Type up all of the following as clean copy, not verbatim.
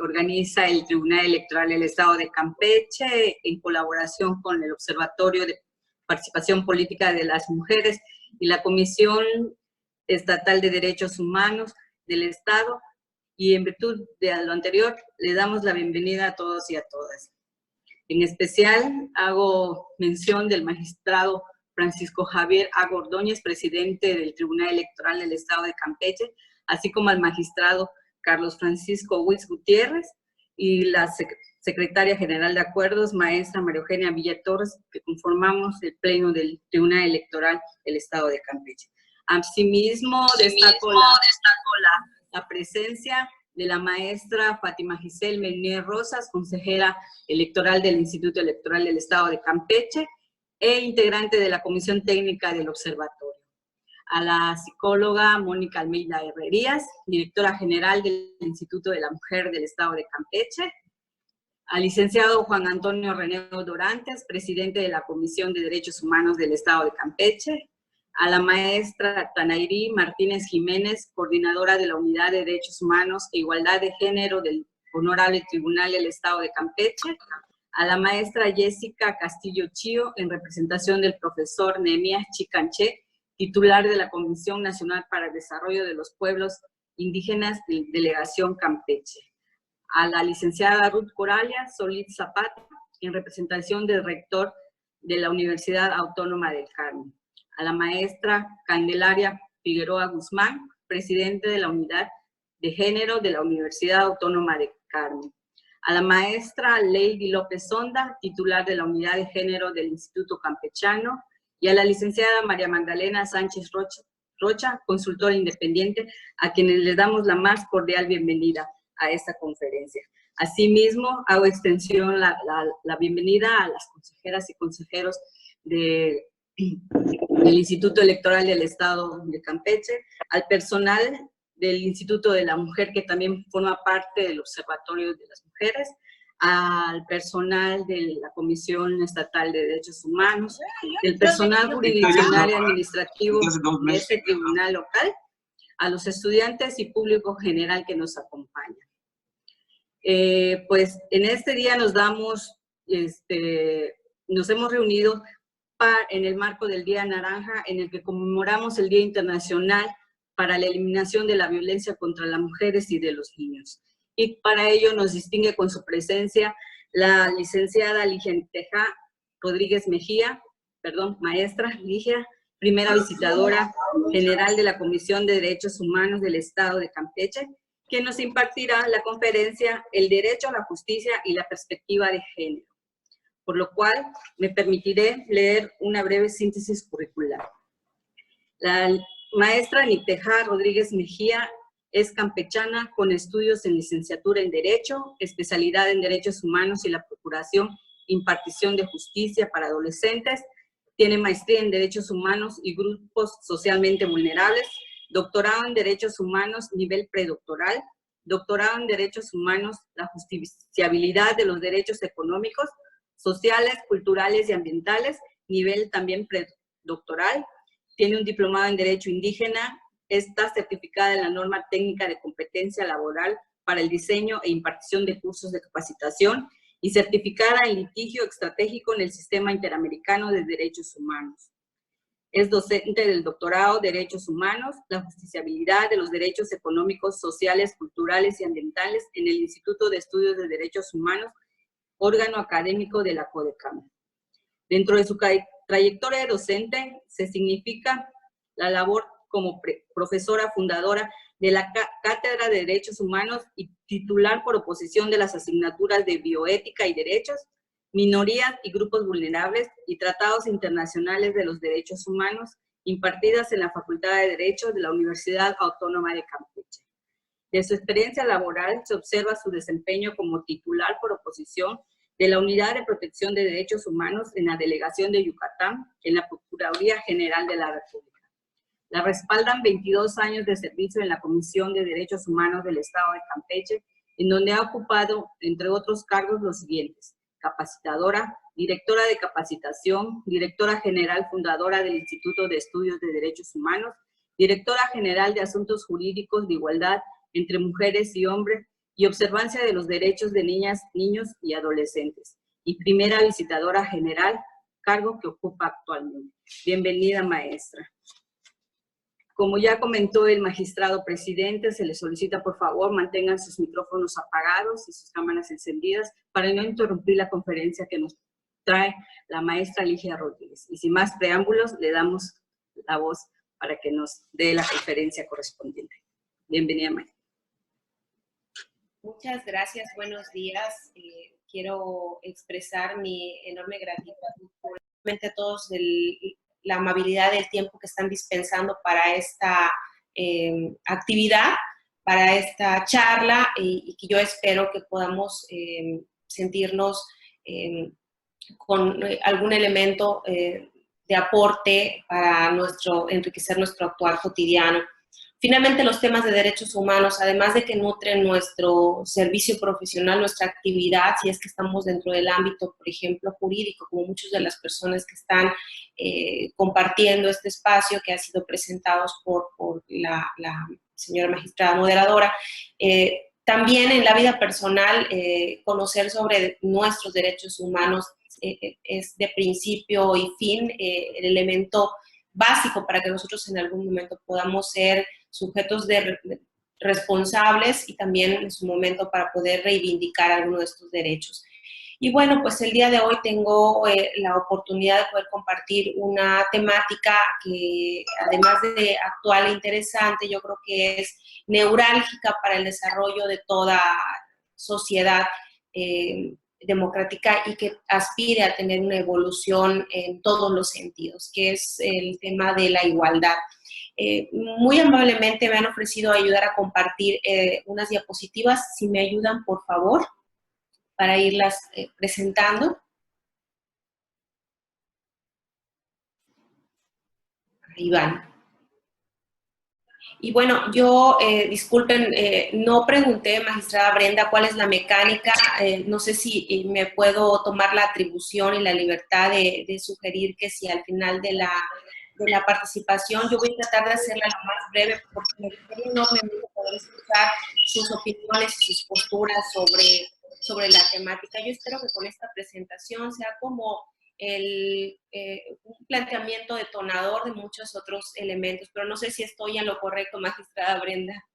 organiza el Tribunal Electoral del Estado de Campeche en colaboración con el Observatorio de Participación Política de las Mujeres y la Comisión Estatal de Derechos Humanos del Estado. Y en virtud de lo anterior, le damos la bienvenida a todos y a todas. En especial, hago mención del magistrado Francisco Javier A. Ordóñez, presidente del Tribunal Electoral del Estado de Campeche, así como al magistrado Carlos Francisco Huitz Gutiérrez y la secretaria general de Acuerdos, maestra María Eugenia Villa Torres, que conformamos el pleno del Tribunal Electoral del Estado de Campeche. Asimismo, destaco la presencia de la maestra Fátima Giselle Menier Rosas, consejera electoral del Instituto Electoral del Estado de Campeche e integrante de la Comisión Técnica del Observatorio. A la psicóloga Mónica Almeida Herrerías, directora general del Instituto de la Mujer del Estado de Campeche, al licenciado Juan Antonio Reneo Dorantes, presidente de la Comisión de Derechos Humanos del Estado de Campeche, a la maestra Tanairí Martínez Jiménez, coordinadora de la Unidad de Derechos Humanos e Igualdad de Género del Honorable Tribunal del Estado de Campeche, a la maestra Jessica Castillo Chío, en representación del profesor Nehemías Chicanché, titular de la Comisión Nacional para el Desarrollo de los Pueblos Indígenas de Delegación Campeche, a la licenciada Ruth Coralia Solís Zapata, en representación del rector de la Universidad Autónoma del Carmen, a la maestra Candelaria Figueroa Guzmán, presidente de la Unidad de Género de la Universidad Autónoma del Carmen, a la maestra Lady López Sonda, titular de la Unidad de Género del Instituto Campechano, y a la licenciada María Magdalena Sánchez Rocha, consultora independiente, a quienes les damos la más cordial bienvenida a esta conferencia. Asimismo, hago extensión la bienvenida a las consejeras y consejeros del Instituto Electoral del Estado de Campeche, al personal del Instituto de la Mujer, que también forma parte del Observatorio de las Mujeres, al personal de la Comisión Estatal de Derechos Humanos, del personal jurisdiccional y administrativo de este tribunal local, a los estudiantes y público general que nos acompaña. Pues en este día nos hemos reunido en el marco del Día Naranja, en el que conmemoramos el Día Internacional para la Eliminación de la Violencia contra las Mujeres y de los Niños. Y para ello nos distingue con su presencia la licenciada Ligia Teja Rodríguez Mejía, maestra Ligia, primera visitadora general de la Comisión de Derechos Humanos del Estado de Campeche, que nos impartirá la conferencia El Derecho a la Justicia y la Perspectiva de Género, por lo cual me permitiré leer una breve síntesis curricular. La maestra Niteja Rodríguez Mejía es campechana con estudios en licenciatura en Derecho, especialidad en Derechos Humanos y la Procuración, impartición de justicia para adolescentes, tiene maestría en Derechos Humanos y Grupos Socialmente Vulnerables, doctorado en Derechos Humanos nivel predoctoral, doctorado en Derechos Humanos, la justiciabilidad de los derechos económicos, sociales, culturales y ambientales, nivel también predoctoral, tiene un diplomado en Derecho Indígena, está certificada en la norma técnica de competencia laboral para el diseño e impartición de cursos de capacitación y certificada en litigio estratégico en el Sistema Interamericano de Derechos Humanos. Es docente del doctorado Derechos Humanos, la justiciabilidad de los derechos económicos, sociales, culturales y ambientales en el Instituto de Estudios de Derechos Humanos, órgano académico de la CODECAM. Dentro de su trayectoria docente se significa la labor como profesora fundadora de la Cátedra de Derechos Humanos y titular por oposición de las asignaturas de Bioética y Derechos, Minorías y Grupos Vulnerables y Tratados Internacionales de los Derechos Humanos, impartidas en la Facultad de Derecho de la Universidad Autónoma de Campeche. De su experiencia laboral se observa su desempeño como titular por oposición de la Unidad de Protección de Derechos Humanos en la Delegación de Yucatán, en la Procuraduría General de la República. La respaldan 22 años de servicio en la Comisión de Derechos Humanos del Estado de Campeche, en donde ha ocupado, entre otros cargos, los siguientes: capacitadora, directora de capacitación, directora general fundadora del Instituto de Estudios de Derechos Humanos, directora general de Asuntos Jurídicos de Igualdad entre Mujeres y Hombres y observancia de los derechos de niñas, niños y adolescentes, y primera visitadora general, cargo que ocupa actualmente. Bienvenida, maestra. Como ya comentó el magistrado presidente, se les solicita por favor mantengan sus micrófonos apagados y sus cámaras encendidas para no interrumpir la conferencia que nos trae la maestra Ligia Rodríguez. Y sin más preámbulos, le damos la voz para que nos dé la conferencia correspondiente. Bienvenida, maestra. Muchas gracias, buenos días. Quiero expresar mi enorme gratitud a todos la amabilidad del tiempo que están dispensando para esta actividad, para esta charla, y que yo espero que podamos sentirnos con algún elemento de aporte para enriquecer nuestro actuar cotidiano. Finalmente, los temas de derechos humanos, además de que nutren nuestro servicio profesional, nuestra actividad, si es que estamos dentro del ámbito, por ejemplo, jurídico, como muchas de las personas que están compartiendo este espacio, que ha sido presentados por la señora magistrada moderadora, también en la vida personal, conocer sobre nuestros derechos humanos es de principio y fin el elemento básico para que nosotros en algún momento podamos ser sujetos responsables y también en su momento para poder reivindicar alguno de estos derechos. Y bueno, pues el día de hoy tengo la oportunidad de poder compartir una temática que, además de actual e interesante, yo creo que es neurálgica para el desarrollo de toda sociedad democrática y que aspire a tener una evolución en todos los sentidos, que es el tema de la igualdad. Muy amablemente me han ofrecido ayudar a compartir unas diapositivas, si me ayudan, por favor, para irlas presentando. Ahí van. Y bueno, yo, disculpen, no pregunté, magistrada Brenda, cuál es la mecánica. No sé si me puedo tomar la atribución y la libertad de sugerir que si al final de la participación, yo voy a tratar de hacerla lo más breve, porque me gustaría enormemente poder escuchar sus opiniones y sus posturas sobre la temática. Yo espero que con esta presentación sea como un planteamiento detonador de muchos otros elementos, pero no sé si estoy en lo correcto, magistrada Brenda.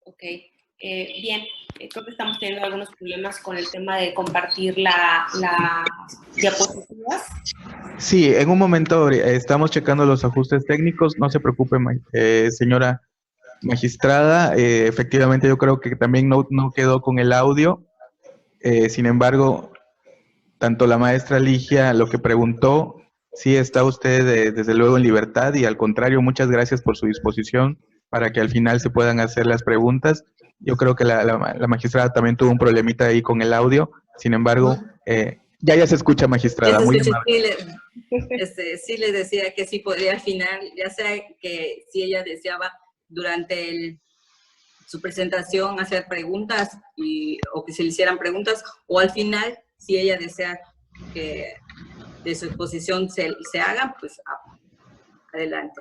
Ok, bien, creo que estamos teniendo algunos problemas con el tema de compartir las diapositivas. Sí, en un momento estamos checando los ajustes técnicos, no se preocupe, señora magistrada, efectivamente yo creo que también no quedó con el audio, sin embargo, tanto la maestra Ligia lo que preguntó, sí está usted desde luego en libertad y al contrario, muchas gracias por su disposición para que al final se puedan hacer las preguntas. Yo creo que la magistrada también tuvo un problemita ahí con el audio, sin embargo, ya se escucha, magistrada, muy amable. Sí le decía que sí podría al final, ya sea que si ella deseaba durante su presentación hacer preguntas o que se le hicieran preguntas, o al final, si ella desea que de su exposición se hagan, pues adelante.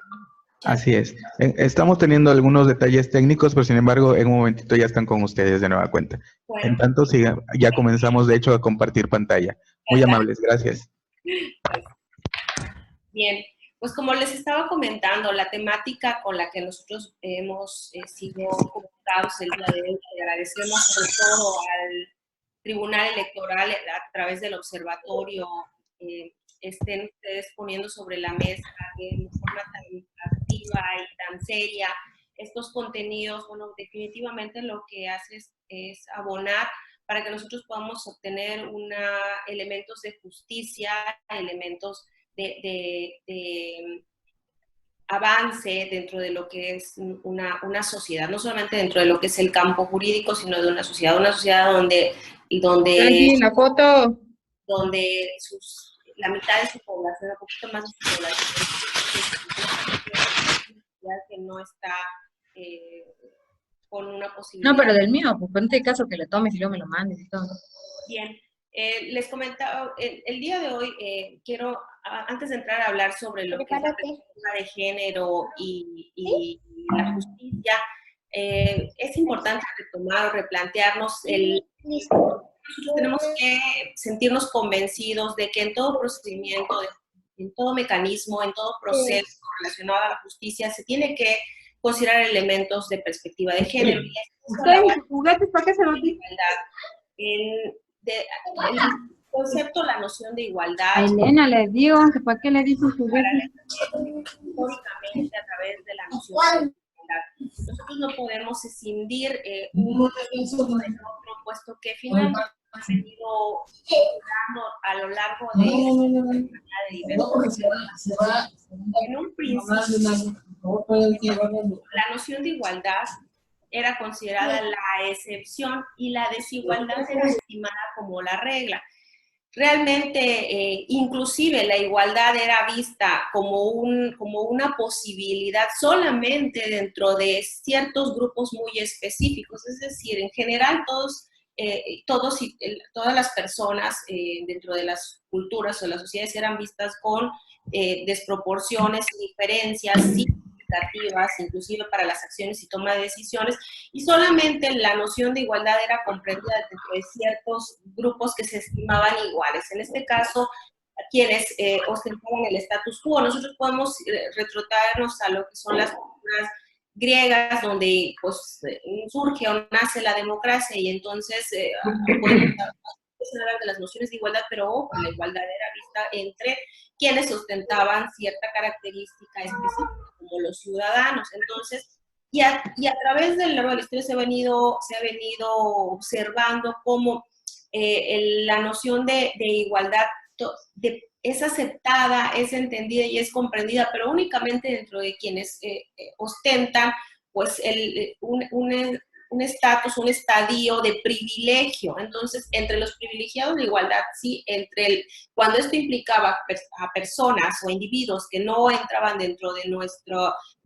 Así es. Estamos teniendo algunos detalles técnicos, pero sin embargo, en un momentito ya están con ustedes de nueva cuenta. Bueno. En tanto, ya comenzamos, de hecho, a compartir pantalla. Muy amables, gracias. Bien, pues como les estaba comentando, la temática con la que nosotros hemos sido convocados el día de hoy, agradecemos sobre todo al Tribunal Electoral a través del observatorio, estén ustedes poniendo sobre la mesa de forma tan activa y tan seria estos contenidos. Bueno, definitivamente lo que hace es abonar para que nosotros podamos obtener elementos de justicia, elementos de avance dentro de lo que es una sociedad, no solamente dentro de lo que es el campo jurídico, sino de una sociedad donde la foto, donde la mitad de su población, un poquito más de su población, que no está con una posibilidad. No, pero del mío, pues en este caso que lo tomes y luego me lo mandes y todo. Bien, les comentaba, el día de hoy quiero, antes de entrar a hablar sobre lo que es la perspectiva de género y la justicia, es importante retomar o replantearnos nosotros tenemos que sentirnos convencidos de que en todo procedimiento, en todo mecanismo, en todo proceso relacionado a la justicia, se tiene que considerar elementos de perspectiva de género. ¿Ustedes juguetes para qué se los dice? El concepto, la noción de igualdad. A Elena le digo que para qué le dice juguetes. Históricamente a través de la noción de igualdad. Nosotros no podemos escindir uno del otro, puesto que finalmente ha venido dando a lo largo de diversos. En un principio, la noción de igualdad era considerada la excepción y la desigualdad era estimada como la regla. Realmente, inclusive la igualdad era vista como una posibilidad solamente dentro de ciertos grupos muy específicos, es decir, en general todas las personas dentro de las culturas o las sociedades eran vistas con desproporciones, diferencias significativas, inclusive para las acciones y toma de decisiones, y solamente la noción de igualdad era comprendida dentro de ciertos grupos que se estimaban iguales. En este caso, quienes ostentaban el status quo. Nosotros podemos retrotraernos a lo que son las culturas griegas, donde pues surge o nace la democracia, y entonces podemos hablar de las nociones de igualdad, pero ojo, la igualdad era vista entre quienes ostentaban cierta característica específica, como los ciudadanos. Entonces, y a través del largo de la historia se ha venido observando cómo la noción de igualdad es aceptada, es entendida y es comprendida, pero únicamente dentro de quienes ostentan pues un estatus, un estadio de privilegio. Entonces, entre los privilegiados de igualdad, sí, cuando esto implicaba a personas o individuos que no entraban dentro de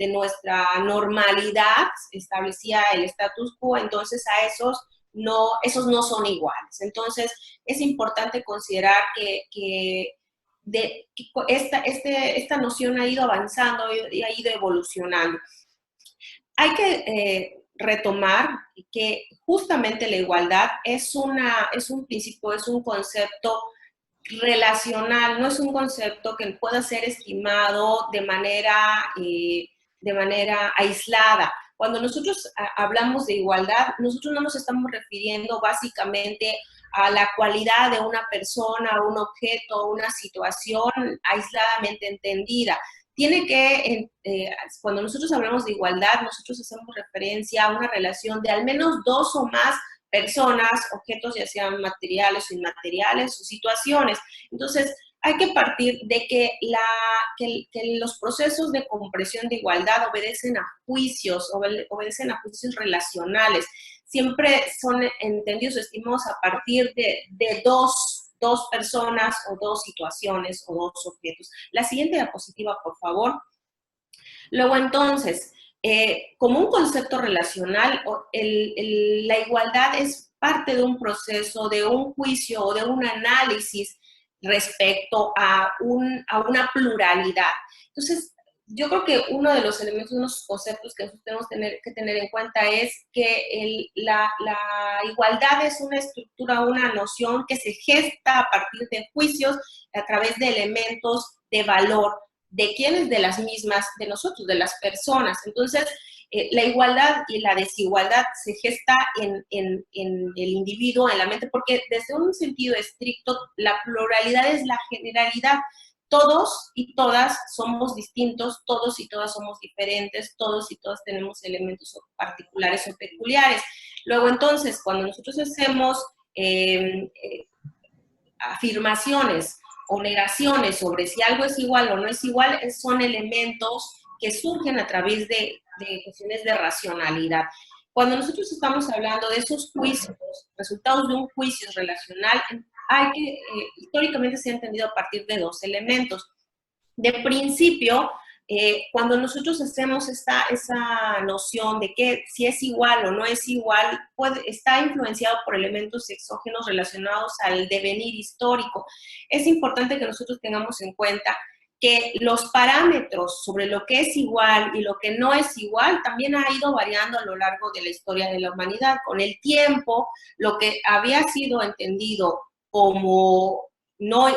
nuestra normalidad, establecía el status quo, entonces a esos no son iguales. Entonces, es importante considerar que esta noción ha ido avanzando y ha ido evolucionando. Hay que retomar que justamente la igualdad es un principio, es un concepto relacional, no es un concepto que pueda ser estimado de manera aislada. Cuando nosotros hablamos de igualdad, nosotros no nos estamos refiriendo básicamente a la cualidad de una persona, un objeto, una situación aisladamente entendida. Cuando nosotros hablamos de igualdad, nosotros hacemos referencia a una relación de al menos dos o más personas, objetos, ya sean materiales o inmateriales, o situaciones. Entonces, hay que partir de que los procesos de comprensión de igualdad obedecen a juicios relacionales. Siempre son entendidos o estimados a partir de dos personas o dos situaciones o dos objetos. La siguiente diapositiva, por favor. Luego, entonces, como un concepto relacional, la igualdad es parte de un proceso, de un juicio o de un análisis respecto a una pluralidad. Entonces, yo creo que uno de los elementos, unos conceptos que nosotros tenemos que tener en cuenta es que la igualdad es una estructura, una noción que se gesta a partir de juicios, a través de elementos de valor, de quienes, de las mismas, de nosotros, de las personas. Entonces, la igualdad y la desigualdad se gesta en el individuo, en la mente, porque desde un sentido estricto, la pluralidad es la generalidad. Todos y todas somos distintos, todos y todas somos diferentes, todos y todas tenemos elementos particulares o peculiares. Luego, entonces, cuando nosotros hacemos afirmaciones o negaciones sobre si algo es igual o no es igual, son elementos que surgen a través de cuestiones de racionalidad. Cuando nosotros estamos hablando de esos juicios, resultados de un juicio relacional, históricamente se ha entendido a partir de dos elementos. De principio, Cuando nosotros hacemos esa noción de que si es igual o no es igual, está influenciado por elementos exógenos relacionados al devenir histórico. Es importante que nosotros tengamos en cuenta que los parámetros sobre lo que es igual y lo que no es igual también ha ido variando a lo largo de la historia de la humanidad. Con el tiempo, lo que había sido entendido como no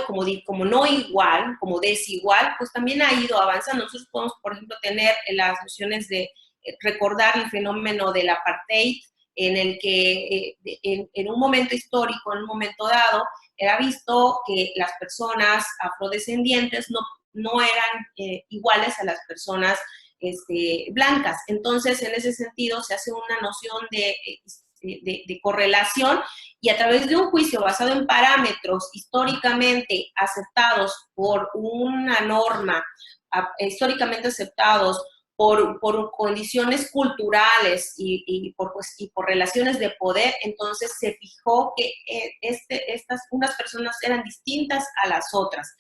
igual, como desigual, pues también ha ido avanzando. Nosotros podemos, por ejemplo, tener las nociones de recordar el fenómeno del apartheid, en el que en un momento histórico, en un momento dado, era visto que las personas afrodescendientes no eran iguales a las personas blancas. Entonces, en ese sentido, se hace una noción de correlación, y a través de un juicio basado en parámetros históricamente aceptados por una norma, históricamente aceptados por condiciones culturales y por relaciones de poder, entonces se fijó que unas personas eran distintas a las otras.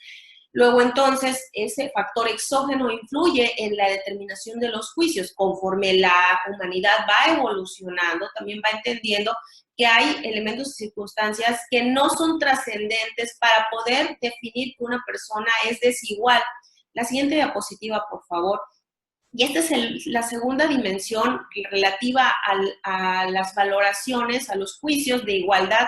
Luego, entonces, ese factor exógeno influye en la determinación de los juicios. Conforme la humanidad va evolucionando, también va entendiendo que hay elementos y circunstancias que no son trascendentes para poder definir que una persona es desigual. La siguiente diapositiva, por favor. Y esta es la segunda dimensión relativa a las valoraciones, a los juicios de igualdad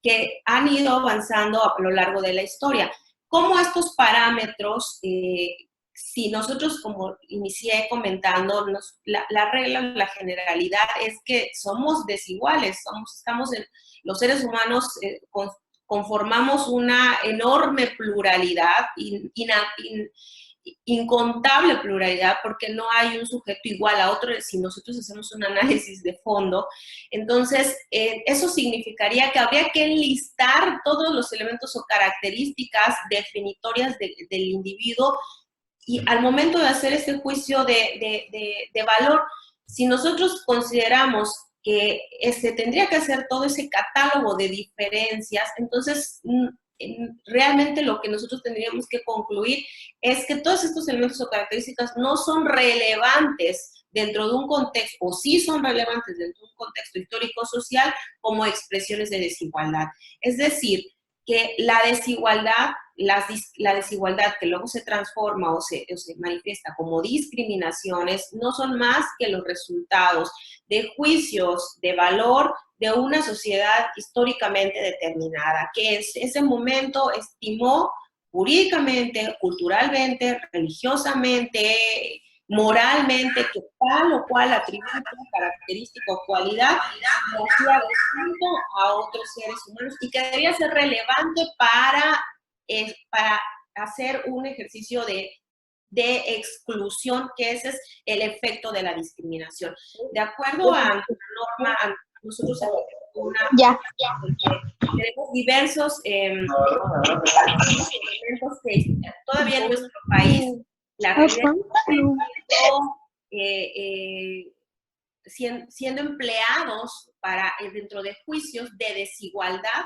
que han ido avanzando a lo largo de la historia. ¿Cómo estos parámetros, si nosotros, como inicié comentando, la regla, la generalidad es que somos desiguales, los seres humanos conformamos una enorme pluralidad, incontable pluralidad, porque no hay un sujeto igual a otro si nosotros hacemos un análisis de fondo. Entonces, eso significaría que habría que enlistar todos los elementos o características definitorias del individuo, y al momento de hacer este juicio de valor, si nosotros consideramos que tendría que hacer todo ese catálogo de diferencias, entonces realmente lo que nosotros tendríamos que concluir es que todos estos elementos o características no son relevantes dentro de un contexto, o sí son relevantes dentro de un contexto histórico-social como expresiones de desigualdad. Es decir, que la desigualdad, la desigualdad que luego se transforma o se manifiesta como discriminaciones, no son más que los resultados de juicios de valor de una sociedad históricamente determinada, que en ese momento estimó jurídicamente, culturalmente, religiosamente, moralmente, que tal o cual atributo, característica o cualidad lo hacía distinto a otros seres humanos y que debía ser relevante para hacer un ejercicio de exclusión, que ese es el efecto de la discriminación. De acuerdo a la norma, nosotros tenemos diversos elementos que todavía en nuestro país la realidad siendo empleados dentro de juicios de desigualdad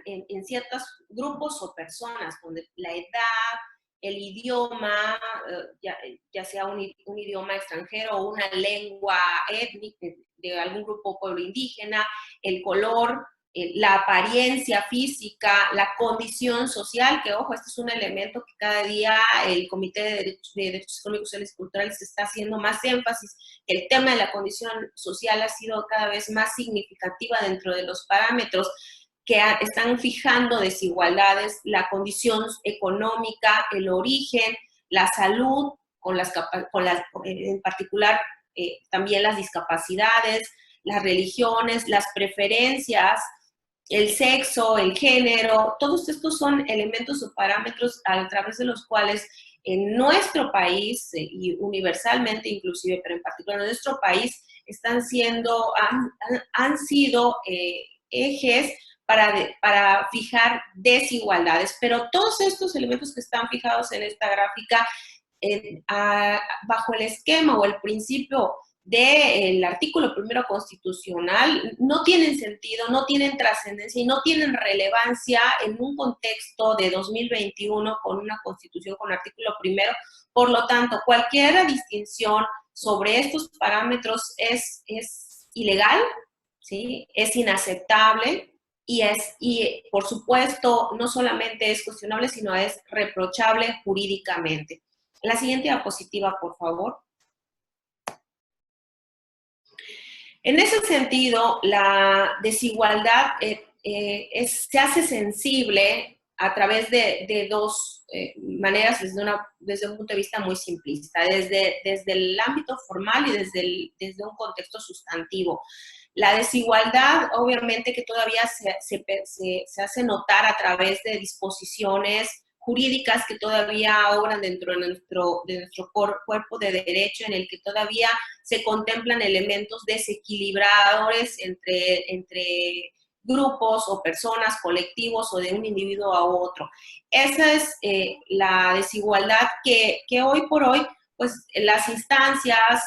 en ciertos grupos o personas, donde la edad, el idioma, ya sea un idioma extranjero o una lengua étnica de algún grupo o pueblo indígena, el color, la apariencia física, la condición social, que ojo, este es un elemento que cada día el Comité de Derechos Económicos, Sociales y Culturales está haciendo más énfasis. El tema de la condición social ha sido cada vez más significativa dentro de los parámetros que están fijando desigualdades, la condición económica, el origen, la salud, en particular también las discapacidades, las religiones, las preferencias, el sexo, el género. Todos estos son elementos o parámetros a través de los cuales en nuestro país, y universalmente inclusive, pero en particular en nuestro país, han sido ejes para fijar desigualdades. Pero todos estos elementos que están fijados en esta gráfica, bajo el esquema o el principio del artículo primero constitucional no tienen sentido, no tienen trascendencia y no tienen relevancia en un contexto de 2021 con una constitución con artículo primero. Por lo tanto, cualquier distinción sobre estos parámetros es ilegal, ¿sí? Es inaceptable y por supuesto no solamente es cuestionable, sino es reprochable jurídicamente. La siguiente diapositiva, por favor. En ese sentido, la desigualdad se hace sensible a través de dos maneras desde un punto de vista muy simplista, desde el ámbito formal y desde un contexto sustantivo. La desigualdad, obviamente, que todavía se hace notar a través de disposiciones jurídicas que todavía obran dentro de nuestro cuerpo de derecho, en el que todavía se contemplan elementos desequilibradores entre grupos o personas, colectivos o de un individuo a otro. Esa es la desigualdad que hoy por hoy, pues las instancias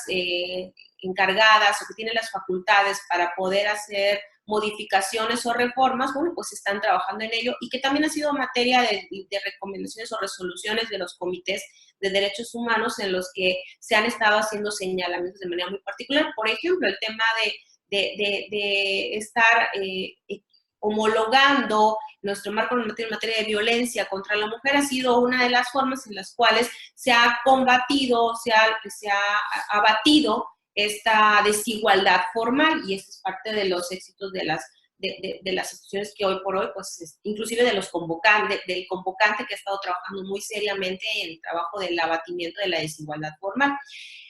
encargadas o que tienen las facultades para poder hacer modificaciones o reformas, bueno, pues están trabajando en ello y que también ha sido materia de recomendaciones o resoluciones de los comités de derechos humanos en los que se han estado haciendo señalamientos de manera muy particular. Por ejemplo, el tema de estar homologando nuestro marco normativo en materia de violencia contra la mujer ha sido una de las formas en las cuales se ha combatido, se ha abatido esta desigualdad formal, y esto es parte de los éxitos de las instituciones que hoy por hoy, pues, inclusive del convocante que ha estado trabajando muy seriamente en el trabajo del abatimiento de la desigualdad formal.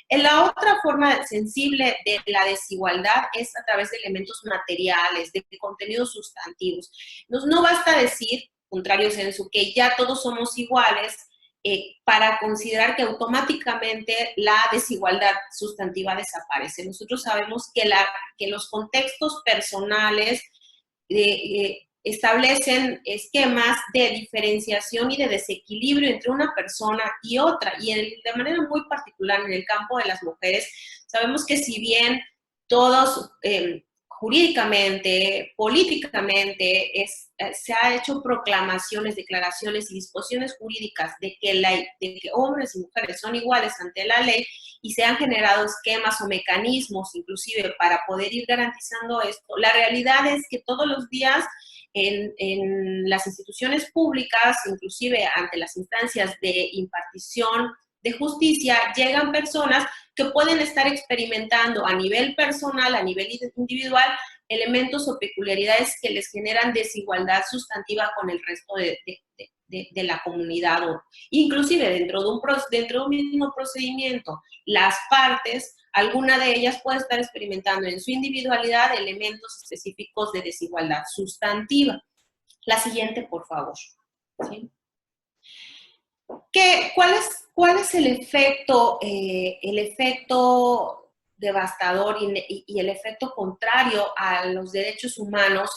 La otra forma sensible de la desigualdad es a través de elementos materiales, de contenidos sustantivos. No basta decir, contrario censo, que ya todos somos iguales, para considerar que automáticamente la desigualdad sustantiva desaparece. Nosotros sabemos que los contextos personales establecen esquemas de diferenciación y de desequilibrio entre una persona y otra, y de manera muy particular en el campo de las mujeres. Sabemos que si bien todos jurídicamente, políticamente, se ha hecho proclamaciones, declaraciones y disposiciones jurídicas de que hombres y mujeres son iguales ante la ley, y se han generado esquemas o mecanismos inclusive para poder ir garantizando esto. La realidad es que todos los días en las instituciones públicas, inclusive ante las instancias de impartición de justicia, llegan personas que pueden estar experimentando a nivel personal, a nivel individual, elementos o peculiaridades que les generan desigualdad sustantiva con el resto de la comunidad, o inclusive dentro de un mismo procedimiento, las partes, alguna de ellas puede estar experimentando en su individualidad elementos específicos de desigualdad sustantiva. La siguiente, por favor. ¿Sí? ¿Cuál es el efecto devastador y el efecto contrario a los derechos humanos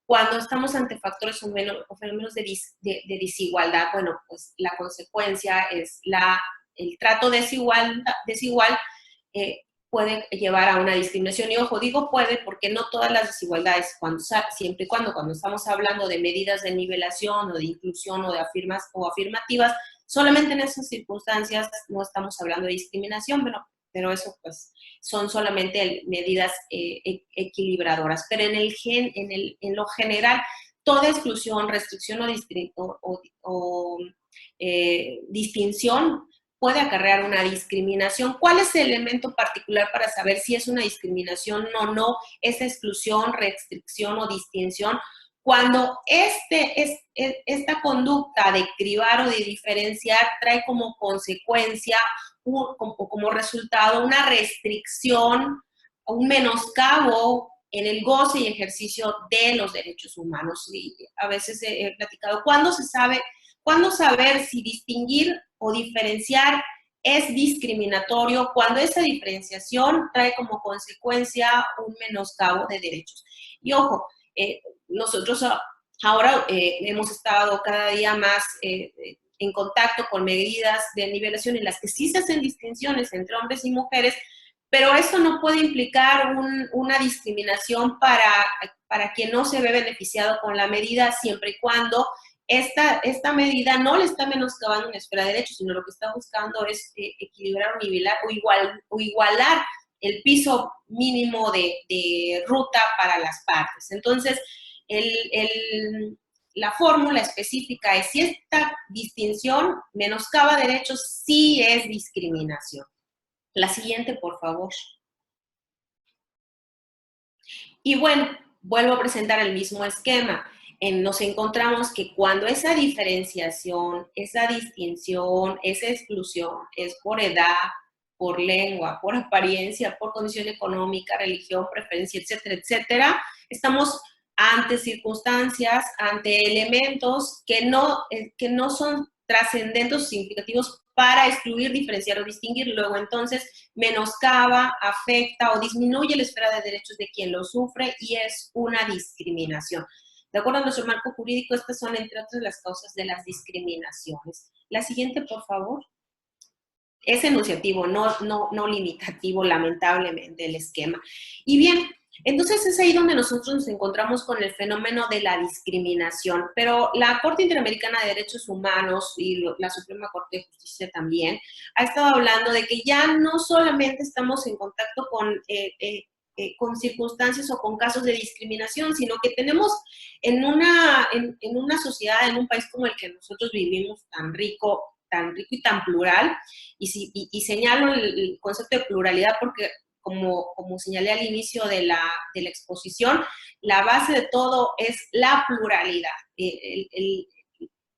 cuando estamos ante factores o fenómenos de desigualdad? Bueno, pues la consecuencia es el trato desigual puede llevar a una discriminación. Y ojo, digo puede porque no todas las desigualdades, siempre y cuando estamos hablando de medidas de nivelación o de inclusión o de afirmativas, solamente en esas circunstancias no estamos hablando de discriminación, pero eso pues son solamente medidas equilibradoras. Pero en lo general, toda exclusión, restricción o distinción puede acarrear una discriminación. ¿Cuál es el elemento particular para saber si es una discriminación o no, esa exclusión, restricción o distinción? Cuando esta conducta de cribar o de diferenciar trae como consecuencia o como resultado una restricción, un menoscabo en el goce y ejercicio de los derechos humanos. Y a veces he platicado, ¿cuándo saber si distinguir o diferenciar es discriminatorio? Cuando esa diferenciación trae como consecuencia un menoscabo de derechos. Y ojo, nosotros ahora hemos estado cada día más en contacto con medidas de nivelación en las que sí se hacen distinciones entre hombres y mujeres, pero eso no puede implicar una discriminación para quien no se ve beneficiado con la medida, siempre y cuando esta medida no le está menoscabando una esfera de derechos, sino lo que está buscando es equilibrar o igualar el piso mínimo de ruta para las partes. Entonces, la fórmula específica es si esta distinción menoscaba derechos, sí es discriminación. La siguiente, por favor. Y bueno, vuelvo a presentar el mismo esquema. Nos encontramos que cuando esa diferenciación, esa distinción, esa exclusión es por edad, por lengua, por apariencia, por condición económica, religión, preferencia, etcétera, etcétera, estamos ante circunstancias, ante elementos que no son trascendentes o significativos para excluir, diferenciar o distinguir. Luego, entonces, menoscaba, afecta o disminuye la esfera de derechos de quien lo sufre y es una discriminación. De acuerdo a nuestro marco jurídico, estas son, entre otras, las causas de las discriminaciones. La siguiente, por favor. Es enunciativo, no limitativo, lamentablemente, el esquema. Y bien, entonces es ahí donde nosotros nos encontramos con el fenómeno de la discriminación, pero la Corte Interamericana de Derechos Humanos y la Suprema Corte de Justicia también ha estado hablando de que ya no solamente estamos en contacto con circunstancias o con casos de discriminación, sino que tenemos en una sociedad, en un país como el que nosotros vivimos, tan rico y tan plural, y señalo el concepto de pluralidad porque, como señalé al inicio de la exposición, la base de todo es la pluralidad.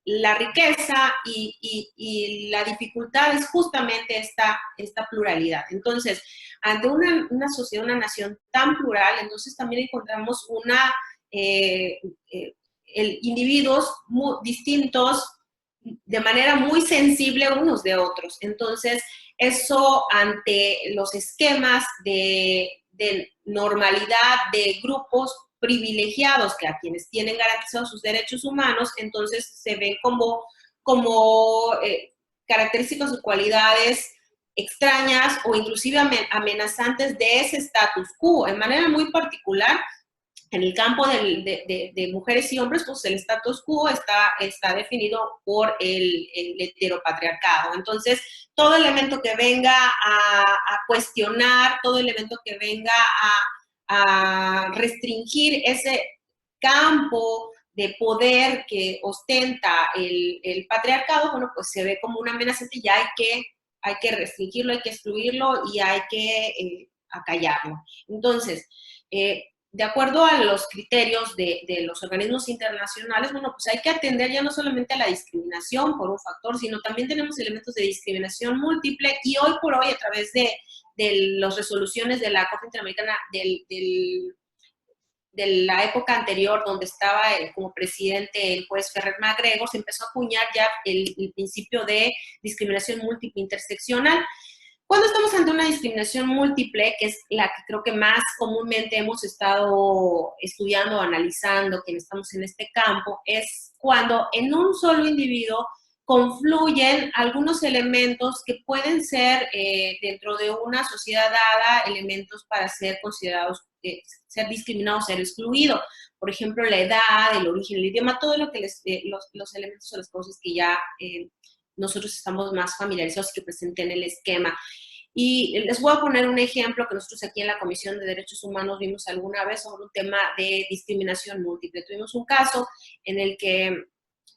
La riqueza y la dificultad es justamente esta pluralidad. Entonces, ante una sociedad, una nación tan plural, entonces también encontramos individuos muy distintos, de manera muy sensible unos de otros. Entonces, eso ante los esquemas de normalidad de grupos privilegiados, que a quienes tienen garantizados sus derechos humanos, entonces se ven como características o cualidades extrañas o inclusive amenazantes de ese status quo. En manera muy particular, en el campo de mujeres y hombres, pues el status quo está definido por el heteropatriarcado. Entonces, todo elemento que venga a cuestionar, todo elemento que venga a restringir ese campo de poder que ostenta el patriarcado, bueno, pues se ve como una amenaza y ya hay que restringirlo, hay que excluirlo y hay que acallarlo. Entonces, de acuerdo a los criterios de los organismos internacionales, bueno, pues hay que atender ya no solamente a la discriminación por un factor, sino también tenemos elementos de discriminación múltiple y hoy por hoy, a través de las resoluciones de la Corte Interamericana de la época anterior, donde estaba como presidente el juez Ferrer MacGregor, se empezó a acuñar ya el principio de discriminación múltiple interseccional. Cuando estamos ante una discriminación múltiple, que es la que creo que más comúnmente hemos estado estudiando o analizando, quienes estamos en este campo, es cuando en un solo individuo confluyen algunos elementos que pueden ser, dentro de una sociedad dada, elementos para ser considerados, ser discriminados, ser excluidos. Por ejemplo, la edad, el origen, el idioma, todo lo que los elementos o las cosas que ya nosotros estamos más familiarizados y que presenté en el esquema. Y les voy a poner un ejemplo que nosotros aquí en la Comisión de Derechos Humanos vimos alguna vez sobre un tema de discriminación múltiple. Tuvimos un caso en el que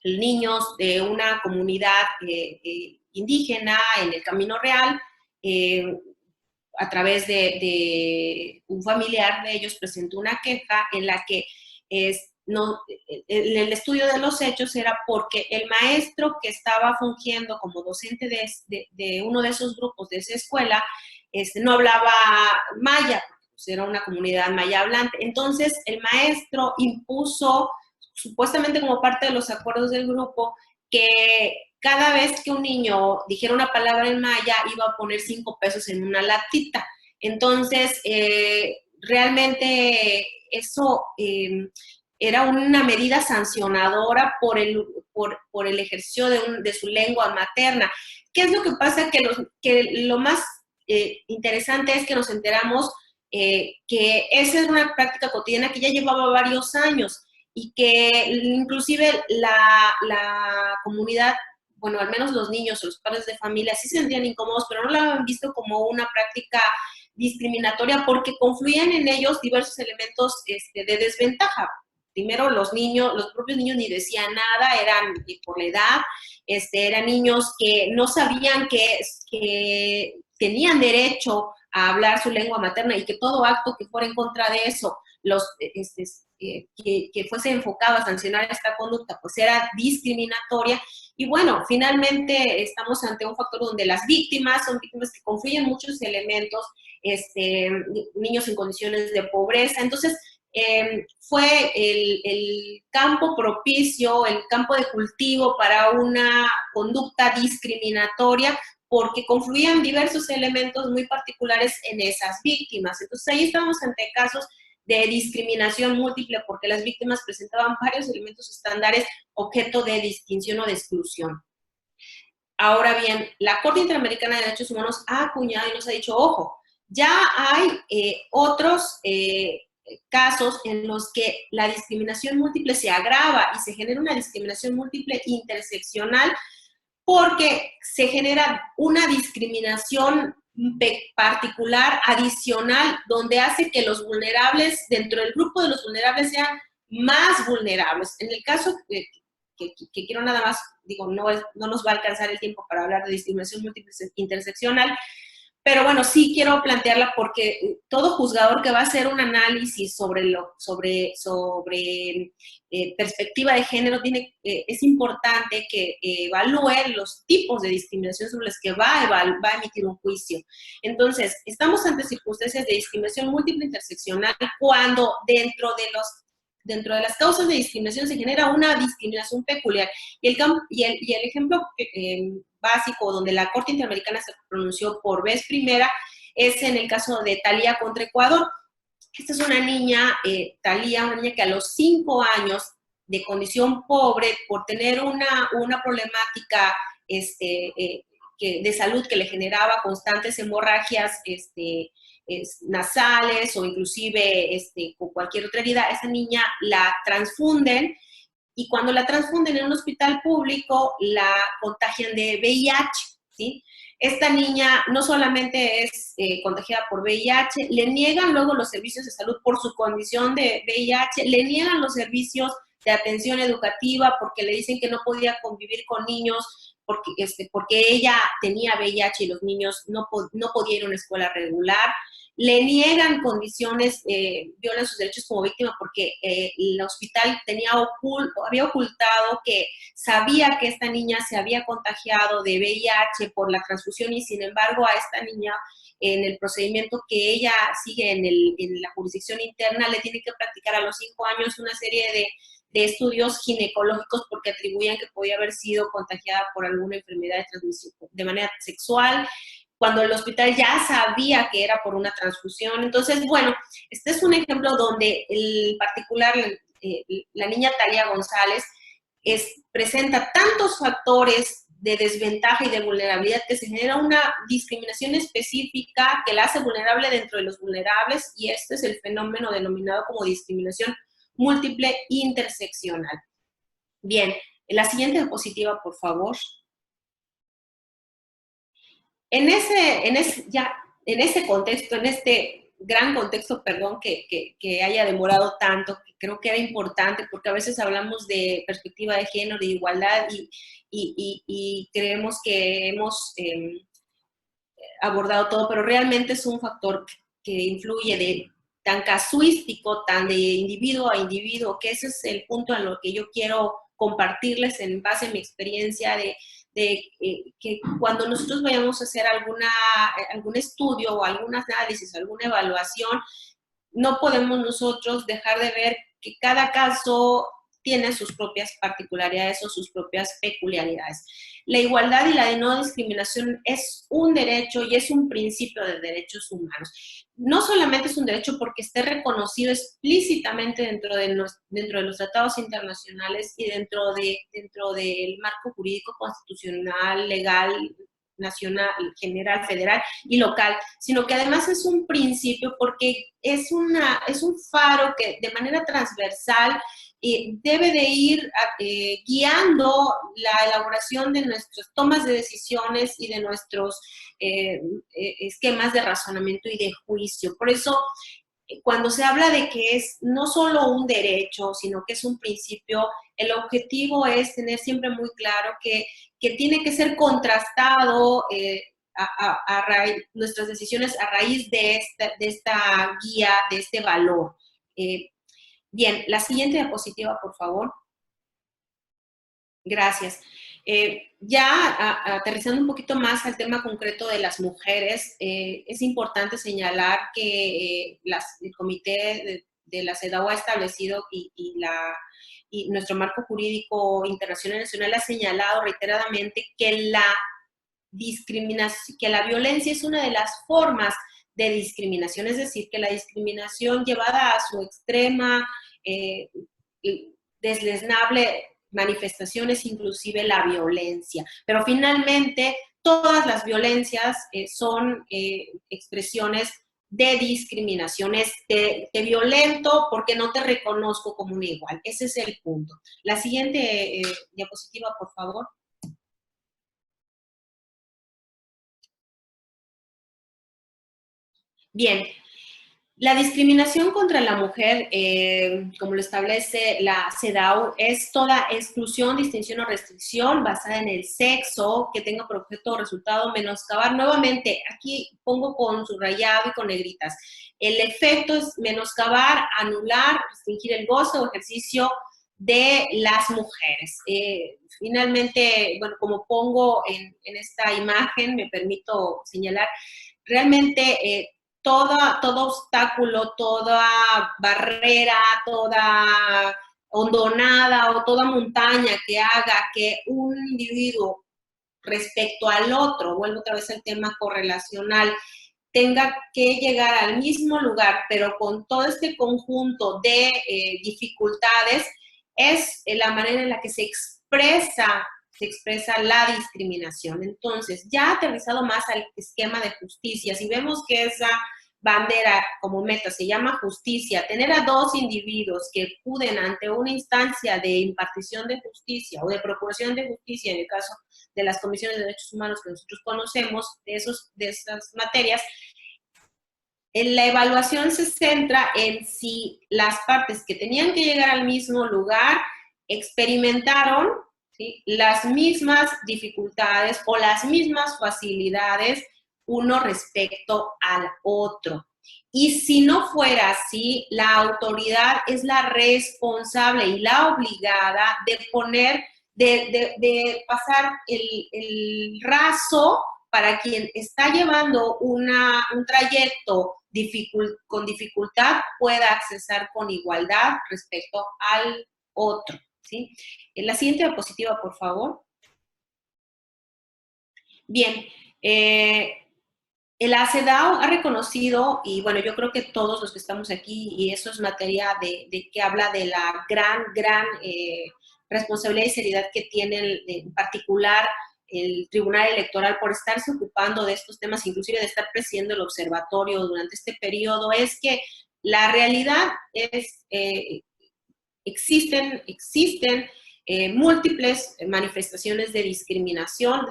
niños de una comunidad indígena en el Camino Real, a través de un familiar de ellos, presentó una queja en la que el estudio de los hechos era porque el maestro que estaba fungiendo como docente de uno de esos grupos de esa escuela no hablaba maya, pues era una comunidad maya hablante. Entonces, el maestro impuso, supuestamente como parte de los acuerdos del grupo, que cada vez que un niño dijera una palabra en maya iba a poner 5 pesos en una latita. Entonces, realmente eso era una medida sancionadora por el ejercicio de su lengua materna. ¿Qué es lo que pasa? Que lo más interesante es que nos enteramos que esa es una práctica cotidiana que ya llevaba varios años y que inclusive la comunidad, bueno, al menos los niños o los padres de familia sí se sentían incómodos, pero no la habían visto como una práctica discriminatoria porque confluían en ellos diversos elementos de desventaja. Primero, los propios niños ni decían nada, eran por la edad, eran niños que no sabían que tenían derecho a hablar su lengua materna y que todo acto que fuera en contra de eso, que fuese enfocado a sancionar esta conducta, pues era discriminatoria. Y bueno, finalmente estamos ante un factor donde las víctimas son víctimas que confluyen muchos elementos, niños en condiciones de pobreza. Entonces, fue el campo propicio, el campo de cultivo para una conducta discriminatoria porque confluían diversos elementos muy particulares en esas víctimas. Entonces, ahí estamos ante casos de discriminación múltiple porque las víctimas presentaban varios elementos estándares objeto de distinción o de exclusión. Ahora bien, la Corte Interamericana de Derechos Humanos ha acuñado y nos ha dicho, ojo, ya hay otros casos en los que la discriminación múltiple se agrava y se genera una discriminación múltiple interseccional porque se genera una discriminación particular, adicional, donde hace que los vulnerables, dentro del grupo de los vulnerables, sean más vulnerables. En el caso que quiero nada más, digo, no nos va a alcanzar el tiempo para hablar de discriminación múltiple interseccional, pero bueno, sí quiero plantearla porque todo juzgador que va a hacer un análisis sobre perspectiva de género es importante que evalúe los tipos de discriminación sobre los que va a emitir un juicio. Entonces, estamos ante circunstancias de discriminación múltiple interseccional cuando dentro de las causas de discriminación se genera una discriminación peculiar. Y el ejemplo básico donde la Corte Interamericana se pronunció por vez primera es en el caso de Thalía contra Ecuador. Esta es una niña, Thalía, una niña que a los 5 años de condición pobre, por tener una problemática de salud que le generaba constantes hemorragias nasales o inclusive con cualquier otra herida, esa niña la transfunden y cuando la transfunden en un hospital público la contagian de VIH, ¿sí? Esta niña no solamente es contagiada por VIH, le niegan luego los servicios de salud por su condición de VIH, le niegan los servicios de atención educativa porque le dicen que no podía convivir con niños porque ella tenía VIH y los niños no podían ir a una escuela regular. Le niegan condiciones, violan sus derechos como víctima porque el hospital había ocultado que sabía que esta niña se había contagiado de VIH por la transfusión y sin embargo a esta niña en el procedimiento que ella sigue en la jurisdicción interna le tiene que practicar a los 5 años una serie de estudios ginecológicos porque atribuían que podía haber sido contagiada por alguna enfermedad de transmisión de manera sexual, cuando el hospital ya sabía que era por una transfusión. Entonces, bueno, este es un ejemplo donde la niña Thalía González presenta tantos factores de desventaja y de vulnerabilidad que se genera una discriminación específica que la hace vulnerable dentro de los vulnerables y este es el fenómeno denominado como discriminación múltiple interseccional. Bien, la siguiente diapositiva, por favor. En ese contexto, en este gran contexto, perdón, que haya demorado tanto, que creo que era importante, porque a veces hablamos de perspectiva de género, de igualdad, y creemos que hemos abordado todo, pero realmente es un factor que influye tan casuístico, tan de individuo a individuo, que ese es el punto en lo que yo quiero compartirles en base a mi experiencia que cuando nosotros vayamos a hacer algún estudio o algún análisis, alguna evaluación, no podemos nosotros dejar de ver que cada caso tiene sus propias particularidades o sus propias peculiaridades. La igualdad y la de no discriminación es un derecho y es un principio de derechos humanos. No solamente es un derecho porque esté reconocido explícitamente dentro de los tratados internacionales y dentro del marco jurídico constitucional, legal, nacional, general, federal y local, sino que además es un principio porque es un faro que de manera transversal debe de ir guiando la elaboración de nuestras tomas de decisiones y de nuestros esquemas de razonamiento y de juicio. Por eso, cuando se habla de que es no solo un derecho, sino que es un principio, el objetivo es tener siempre muy claro que tiene que ser contrastado nuestras decisiones a raíz de esta guía, de este valor. Bien, la siguiente diapositiva, por favor. Gracias. Ya aterrizando un poquito más al tema concreto de las mujeres, es importante señalar que el comité de la CEDAW ha establecido y nuestro marco jurídico internacional y nacional ha señalado reiteradamente que que la violencia es una de las formas de discriminación, es decir, que la discriminación llevada a su extrema, deslizable manifestaciones, inclusive la violencia. Pero finalmente, todas las violencias son expresiones de discriminaciones. Te violento porque no te reconozco como un igual. Ese es el punto. La siguiente diapositiva, por favor. Bien. La discriminación contra la mujer, como lo establece la CEDAW, es toda exclusión, distinción o restricción basada en el sexo que tenga por objeto o resultado menoscabar. Nuevamente, aquí pongo con subrayado y con negritas. El efecto es menoscabar, anular, restringir el goce o ejercicio de las mujeres. Finalmente, bueno, como pongo en esta imagen, me permito señalar, realmente todo obstáculo, toda barrera, toda hondonada o toda montaña que haga que un individuo respecto al otro, vuelvo otra vez al tema correlacional, tenga que llegar al mismo lugar, pero con todo este conjunto de dificultades, es la manera en la que se expresa la discriminación. Entonces, ya aterrizado más al esquema de justicia, si vemos que esa bandera como meta se llama justicia, tener a dos individuos que acuden ante una instancia de impartición de justicia o de procuración de justicia, en el caso de las comisiones de derechos humanos que nosotros conocemos, de esas materias, la evaluación se centra en si las partes que tenían que llegar al mismo lugar experimentaron, ¿sí?, las mismas dificultades o las mismas facilidades uno respecto al otro. Y si no fuera así, la autoridad es la responsable y la obligada de poner, de pasar el raso para quien está llevando un trayecto con dificultad pueda accesar con igualdad respecto al otro, ¿sí? En la siguiente diapositiva, por favor. Bien, la CEDAW ha reconocido, y bueno, yo creo que todos los que estamos aquí, y eso es materia de que habla de la gran responsabilidad y seriedad que tiene en particular el Tribunal Electoral por estarse ocupando de estos temas, inclusive de estar presidiendo el observatorio durante este periodo, es que la realidad es, existen múltiples manifestaciones de discriminación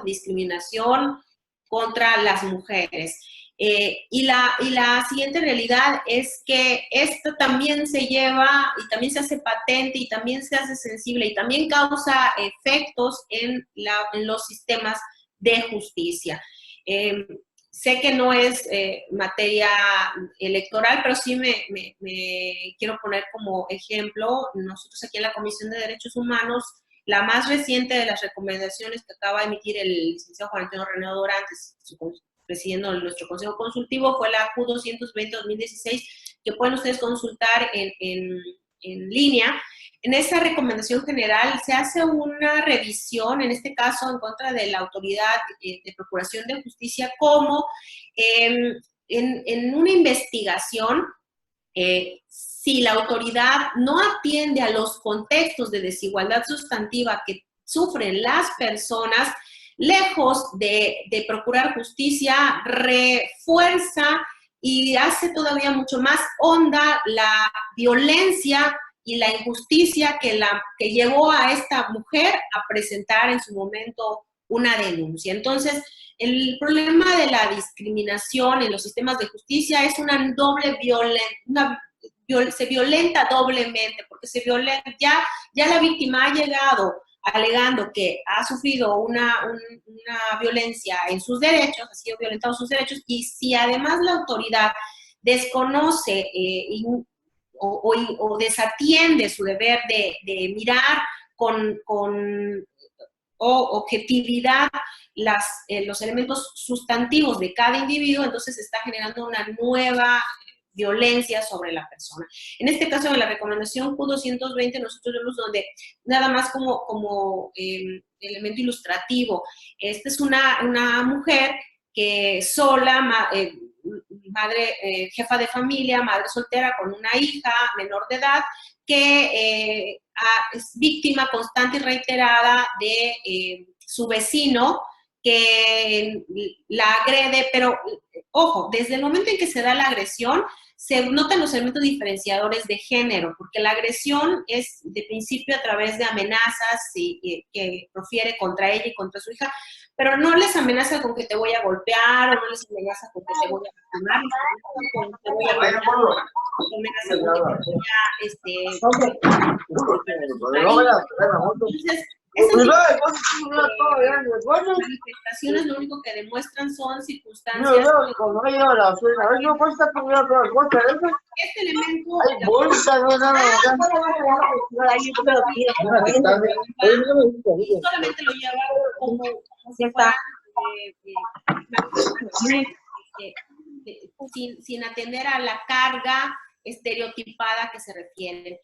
contra las mujeres. Y la siguiente realidad es que esto también se lleva y también se hace patente y también se hace sensible y también causa efectos en los sistemas de justicia. Sé que no es materia electoral, pero sí me quiero poner como ejemplo. Nosotros aquí en la Comisión de Derechos Humanos, la más reciente de las recomendaciones que acaba de emitir el licenciado Juan Antonio Reneo Dorantes, presidiendo nuestro Consejo Consultivo, fue la Q220-2016, que pueden ustedes consultar en línea. En esa recomendación general se hace una revisión, en este caso en contra de la Autoridad de Procuración de Justicia, como en una investigación, si la autoridad no atiende a los contextos de desigualdad sustantiva que sufren las personas, lejos de procurar justicia, refuerza y hace todavía mucho más honda la violencia y la injusticia que llevó a esta mujer a presentar en su momento una denuncia. Entonces, el problema de la discriminación en los sistemas de justicia es una doble violencia, se violenta doblemente, porque ya la víctima ha llegado alegando que ha sufrido una violencia en sus derechos, ha sido violentado sus derechos, y si además la autoridad desconoce o desatiende su deber de mirar con objetividad los elementos sustantivos de cada individuo, entonces está generando una nueva violencia sobre la persona. En este caso, en la recomendación Q220, nosotros vemos donde, nada más como elemento ilustrativo, esta es una mujer que sola, madre, jefa de familia, madre soltera con una hija menor de edad, que es víctima constante y reiterada de su vecino, que la agrede, pero ojo, desde el momento en que se da la agresión, se notan los elementos diferenciadores de género, porque la agresión es de principio a través de amenazas que profiere contra ella y contra su hija, pero no les amenaza con que te voy a golpear, o no les amenaza con que te voy a lastimar, con que te voy a golpear, entonces, esas manifestaciones lo único que demuestran son circunstancias. Este elemento solamente lo lleva como si fuera sin atender a la carga estereotipada que se refiere.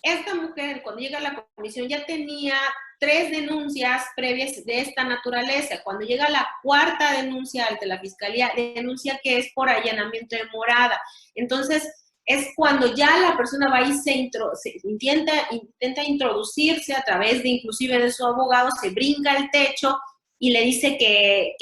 Esta mujer, cuando llega a la comisión, ya tenía 3 denuncias previas de esta naturaleza. Cuando llega la 4ª denuncia ante la fiscalía, denuncia que es por allanamiento de morada. Entonces, es cuando ya la persona va y intenta introducirse a través de, inclusive de su abogado, se brinca el techo y le dice que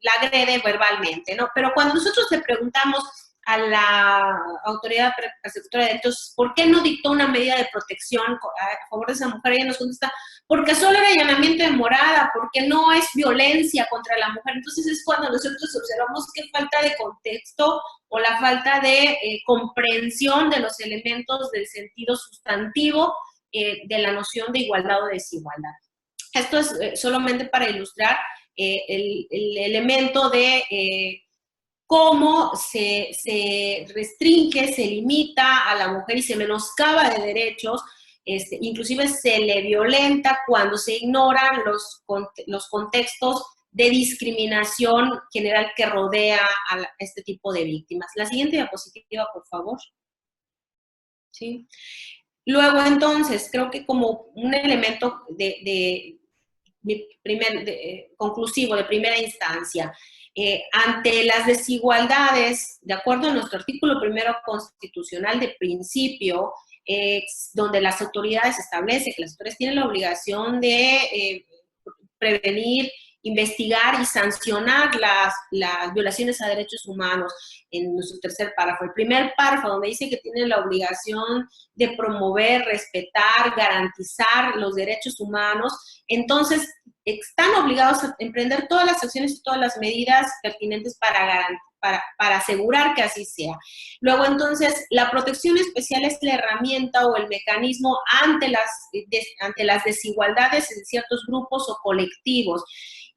la agrede verbalmente, ¿no? Pero cuando nosotros le preguntamos a la autoridad persecutora de delitos, ¿por qué no dictó una medida de protección a favor de esa mujer? Ella nos contesta, porque solo era allanamiento de morada, porque no es violencia contra la mujer. Entonces es cuando nosotros observamos que falta de contexto o la falta de comprensión de los elementos del sentido sustantivo de la noción de igualdad o desigualdad. Esto es solamente para ilustrar el elemento de cómo se restringe, se limita a la mujer y se menoscaba de derechos, inclusive se le violenta cuando se ignoran los contextos de discriminación general que rodea a este tipo de víctimas. La siguiente diapositiva, por favor. ¿Sí? Luego, entonces, creo que como un elemento conclusivo de primera instancia, ante las desigualdades, de acuerdo a nuestro artículo 1 constitucional de principio, donde las autoridades establecen que las autoridades tienen la obligación de prevenir, investigar y sancionar las violaciones a derechos humanos, en nuestro 3er párrafo. El primer párrafo, donde dice que tienen la obligación de promover, respetar, garantizar los derechos humanos, entonces están obligados a emprender todas las acciones y todas las medidas pertinentes para asegurar que así sea. Luego, entonces, la protección especial es la herramienta o el mecanismo ante las desigualdades en ciertos grupos o colectivos.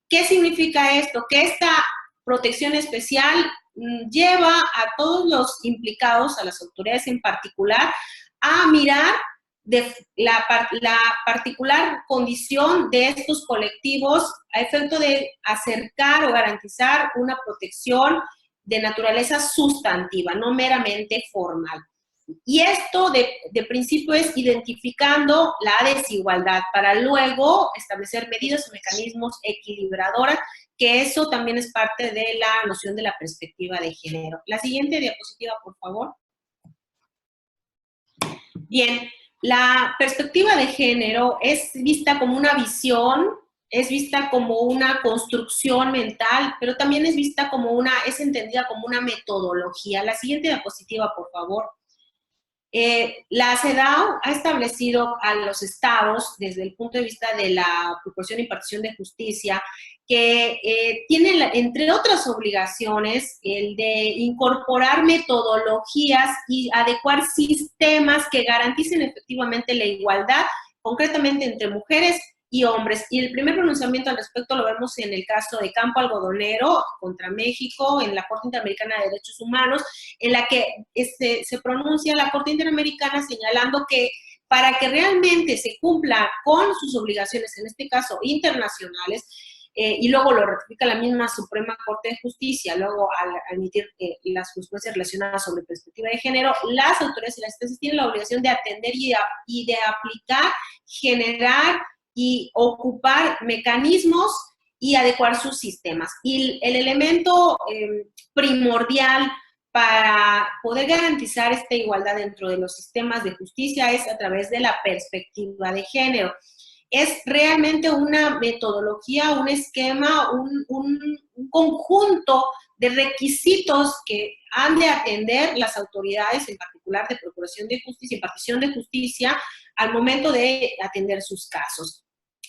¿Qué significa esto? Que esta protección especial lleva a todos los implicados, a las autoridades en particular, a mirar de la particular condición de estos colectivos a efecto de acercar o garantizar una protección de naturaleza sustantiva, no meramente formal. Y esto de principio es identificando la desigualdad para luego establecer medidas y mecanismos equilibradoras, que eso también es parte de la noción de la perspectiva de género. La siguiente diapositiva, por favor. Bien, la perspectiva de género es vista como una visión es vista como una construcción mental, pero también es vista como es entendida como una metodología. La siguiente diapositiva, por favor. La CEDAW ha establecido a los estados, desde el punto de vista de la proporción y impartición de justicia, que tienen, entre otras obligaciones, el de incorporar metodologías y adecuar sistemas que garanticen efectivamente la igualdad, concretamente entre mujeres y hombres. Y el primer pronunciamiento al respecto lo vemos en el caso de Campo Algodonero contra México, en la Corte Interamericana de Derechos Humanos, en la que se pronuncia la Corte Interamericana señalando que para que realmente se cumpla con sus obligaciones, en este caso internacionales, y luego lo ratifica la misma Suprema Corte de Justicia, luego al emitir las jurisprudencias relacionadas sobre perspectiva de género, las autoridades y las instancias tienen la obligación de atender y de aplicar, generar y ocupar mecanismos y adecuar sus sistemas. Y el elemento primordial para poder garantizar esta igualdad dentro de los sistemas de justicia es a través de la perspectiva de género. Es realmente una metodología, un esquema, un conjunto de requisitos que han de atender las autoridades, en particular de Procuración de Justicia y Impartición de Justicia, al momento de atender sus casos.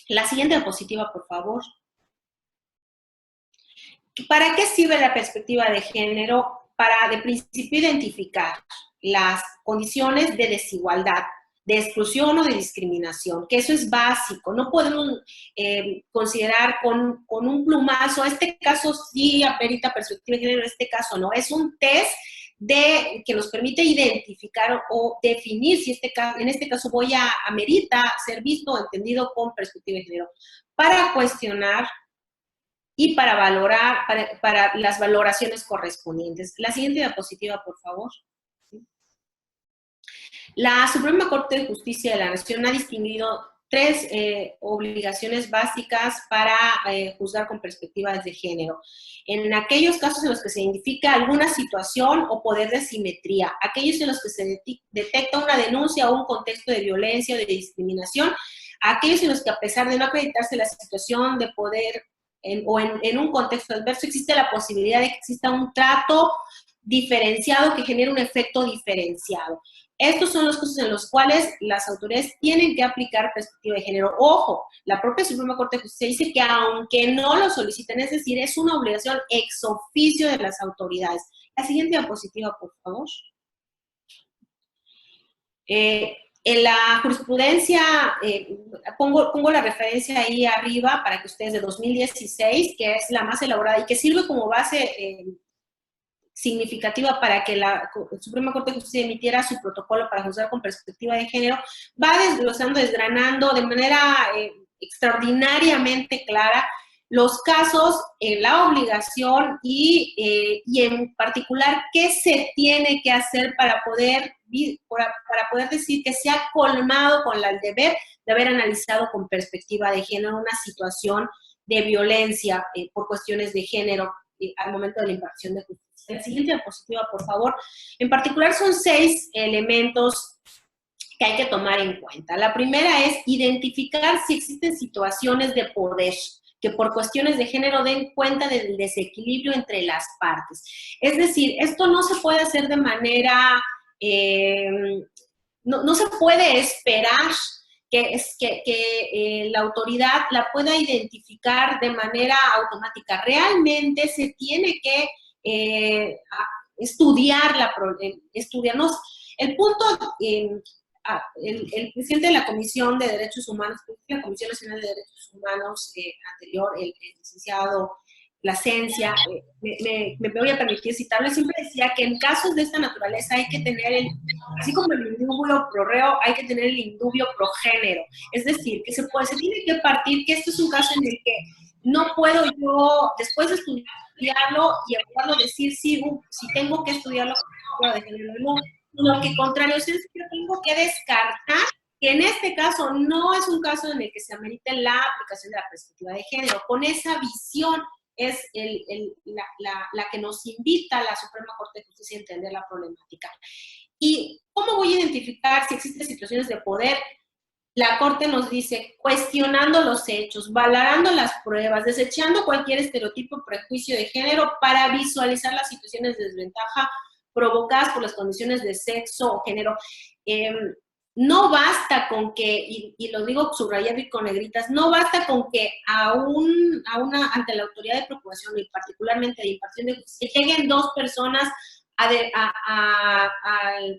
La siguiente diapositiva, por favor. ¿Para qué sirve la perspectiva de género? Para, de principio, identificar las condiciones de desigualdad, de exclusión o de discriminación, que eso es básico. No podemos considerar con un plumazo, este caso sí amerita perspectiva de género, este caso no. Es un test que nos permite identificar o definir si en este caso amerita ser visto o entendido con perspectiva de género, para cuestionar y para valorar, para las valoraciones correspondientes. La siguiente diapositiva, por favor. La Suprema Corte de Justicia de la Nación ha distinguido tres obligaciones básicas para juzgar con perspectivas de género. En aquellos casos en los que se identifica alguna situación o poder de asimetría, aquellos en los que se detecta una denuncia o un contexto de violencia o de discriminación, aquellos en los que, a pesar de no acreditarse la situación de poder en un contexto adverso, existe la posibilidad de que exista un trato diferenciado que genere un efecto diferenciado. Estos son los casos en los cuales las autoridades tienen que aplicar perspectiva de género. Ojo, la propia Suprema Corte de Justicia dice que aunque no lo soliciten, es decir, es una obligación ex oficio de las autoridades. La siguiente diapositiva, por favor. En la jurisprudencia, pongo la referencia ahí arriba para que ustedes, de 2016, que es la más elaborada y que sirve como base significativa para que la Suprema Corte de Justicia emitiera su protocolo para juzgar con perspectiva de género, va desglosando, desgranando de manera extraordinariamente clara los casos, la obligación y en particular qué se tiene que hacer para poder decir que se ha colmado con el deber de haber analizado con perspectiva de género una situación de violencia por cuestiones de género al momento de la impartición de justicia. La siguiente diapositiva, por favor. En particular son 6 elementos que hay que tomar en cuenta. La primera es identificar si existen situaciones de poder que por cuestiones de género den cuenta del desequilibrio entre las partes. Es decir, esto no se puede hacer de manera, no se puede esperar que la autoridad la pueda identificar de manera automática. Realmente se tiene que estudiarnos. El punto, el presidente de la Comisión de Derechos Humanos, la Comisión Nacional de Derechos Humanos anterior, el licenciado Plasencia, me voy a permitir citarlo, siempre decía que en casos de esta naturaleza hay que tener así como el indubio pro reo, hay que tener el indubio pro género. Es decir, que se tiene que partir que esto es un caso en el que no puedo yo, después de estudiarlo y evaluarlo, decir si tengo que estudiarlo con perspectiva de género, no. Lo que contrario es que tengo que descartar que en este caso no es un caso en el que se amerite la aplicación de la perspectiva de género. Con esa visión es la que nos invita a la Suprema Corte de Justicia a entender la problemática. ¿Y cómo voy a identificar si existen situaciones de poder? la Corte nos dice, cuestionando los hechos, valorando las pruebas, desechando cualquier estereotipo o prejuicio de género para visualizar las situaciones de desventaja provocadas por las condiciones de sexo o género. No basta con que, y lo digo subrayado y con negritas, no basta con que ante la autoridad de procuración y particularmente de impartición de justicia lleguen dos personas a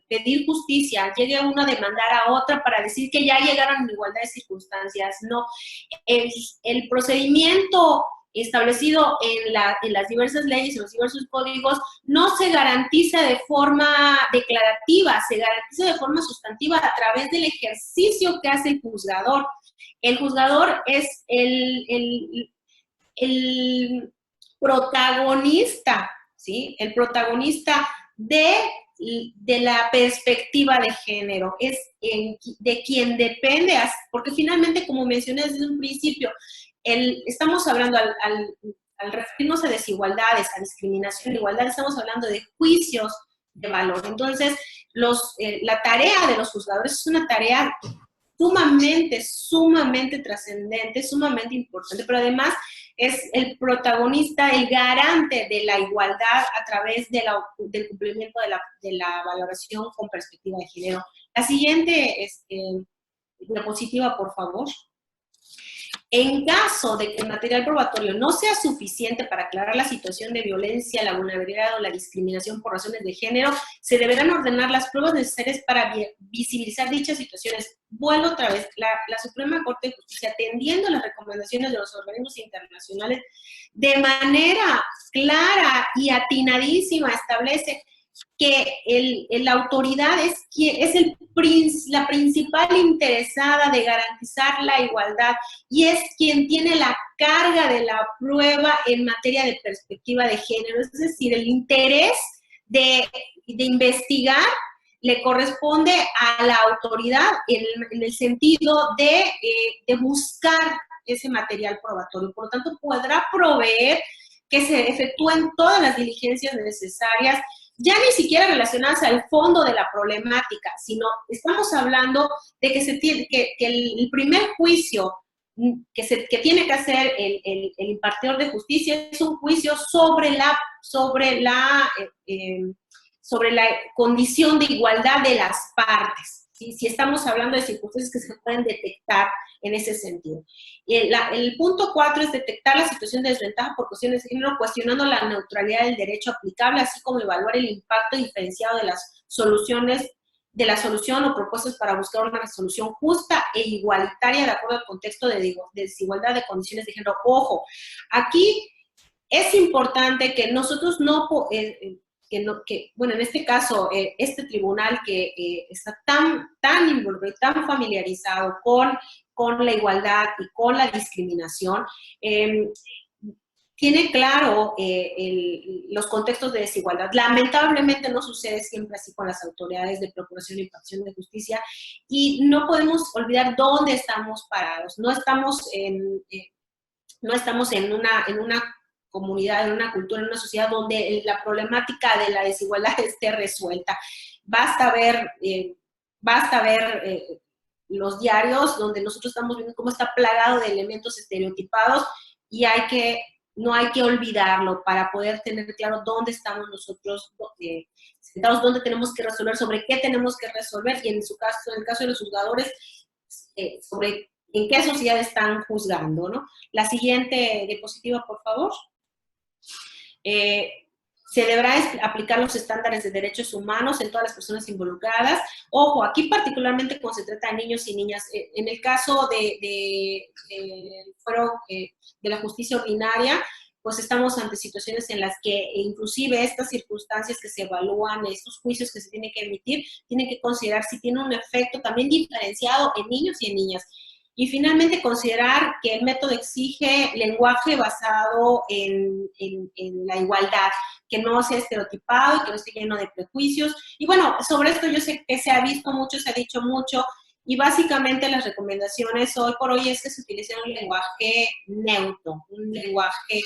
pedir justicia, llegue uno a demandar a otra para decir que ya llegaron en igualdad de circunstancias. No, el procedimiento establecido en las diversas leyes, en los diversos códigos, no se garantiza de forma declarativa, se garantiza de forma sustantiva a través del ejercicio que hace el juzgador. El juzgador es el protagonista, ¿sí? El protagonista de la perspectiva de género, es de quien depende, porque finalmente, como mencioné desde un principio, estamos hablando al referirnos a desigualdades, a discriminación, igualdad, estamos hablando de juicios de valor. Entonces, la tarea de los juzgadores es una tarea sumamente trascendente, sumamente importante, pero además es el protagonista, el garante de la igualdad a través del cumplimiento de la valoración con perspectiva de género. La siguiente diapositiva, por favor. En caso de que el material probatorio no sea suficiente para aclarar la situación de violencia, la vulnerabilidad o la discriminación por razones de género, se deberán ordenar las pruebas necesarias para visibilizar dichas situaciones. Vuelvo otra vez, la Suprema Corte de Justicia, atendiendo las recomendaciones de los organismos internacionales, de manera clara y atinadísima establece que la autoridad es la principal interesada de garantizar la igualdad y es quien tiene la carga de la prueba en materia de perspectiva de género. Es decir, el interés de investigar le corresponde a la autoridad en el sentido de buscar ese material probatorio. Por lo tanto, podrá proveer que se efectúen todas las diligencias necesarias, ya ni siquiera relacionadas al fondo de la problemática, sino estamos hablando de que el primer juicio que tiene que hacer el impartidor de justicia es un juicio sobre la condición de igualdad de las partes, ¿sí? Si estamos hablando de circunstancias que se pueden detectar en ese sentido. El punto 4 es detectar la situación de desventaja por cuestiones de género, cuestionando la neutralidad del derecho aplicable, así como evaluar el impacto diferenciado de la solución o propuestas para buscar una resolución justa e igualitaria de acuerdo al contexto de desigualdad de condiciones de género. Ojo, aquí es importante que nosotros bueno, en este caso, este tribunal que está tan involucrado y tan familiarizado con la igualdad y con la discriminación, tiene claro los contextos de desigualdad. Lamentablemente no sucede siempre así con las autoridades de procuración y impartición de justicia y no podemos olvidar dónde estamos parados. No estamos en una comunidad, en una cultura, en una sociedad donde la problemática de la desigualdad esté resuelta. Basta ver los diarios donde nosotros estamos viendo cómo está plagado de elementos estereotipados y no hay que olvidarlo para poder tener claro dónde estamos nosotros sentados, dónde tenemos que resolver, sobre qué tenemos que resolver y en el caso de los juzgadores, sobre en qué sociedad están juzgando, ¿no? La siguiente diapositiva, por favor. Se deberá aplicar los estándares de derechos humanos en todas las personas involucradas. Ojo, aquí particularmente cuando se trata de niños y niñas, en el caso de la justicia ordinaria, pues estamos ante situaciones en las que inclusive estas circunstancias que se evalúan, estos juicios que se tienen que emitir, tienen que considerar si tienen un efecto también diferenciado en niños y en niñas. Y finalmente considerar que el método exige lenguaje basado en la igualdad, que no sea estereotipado y que no esté lleno de prejuicios. Y bueno, sobre esto yo sé que se ha visto mucho, se ha dicho mucho, y básicamente las recomendaciones hoy por hoy es que se utilice un lenguaje neutro, un lenguaje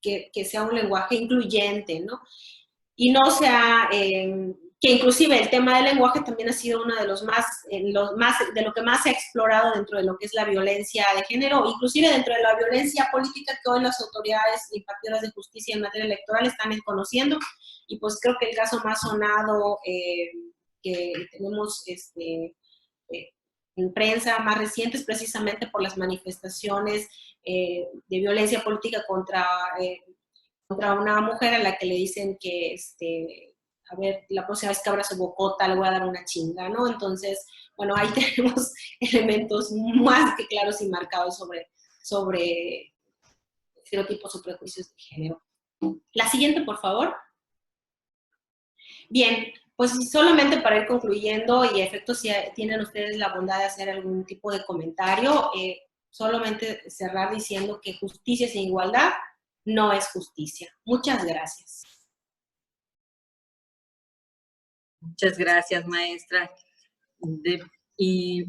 que sea un lenguaje incluyente, ¿no? Y no sea que inclusive el tema del lenguaje también ha sido uno de de lo que más se ha explorado dentro de lo que es la violencia de género, inclusive dentro de la violencia política que hoy las autoridades impartidoras de justicia en materia electoral están conociendo, y pues creo que el caso más sonado que tenemos en prensa más reciente es precisamente por las manifestaciones de violencia política contra una mujer a la que le dicen que a ver, la próxima vez que abra su bocota le voy a dar una chinga, ¿no? Entonces, bueno, ahí tenemos elementos más que claros y marcados sobre estereotipos o prejuicios de género. La siguiente, por favor. Bien, pues solamente para ir concluyendo, y efecto si tienen ustedes la bondad de hacer algún tipo de comentario, solamente cerrar diciendo que justicia sin igualdad no es justicia. Muchas gracias. Muchas gracias, maestra. Y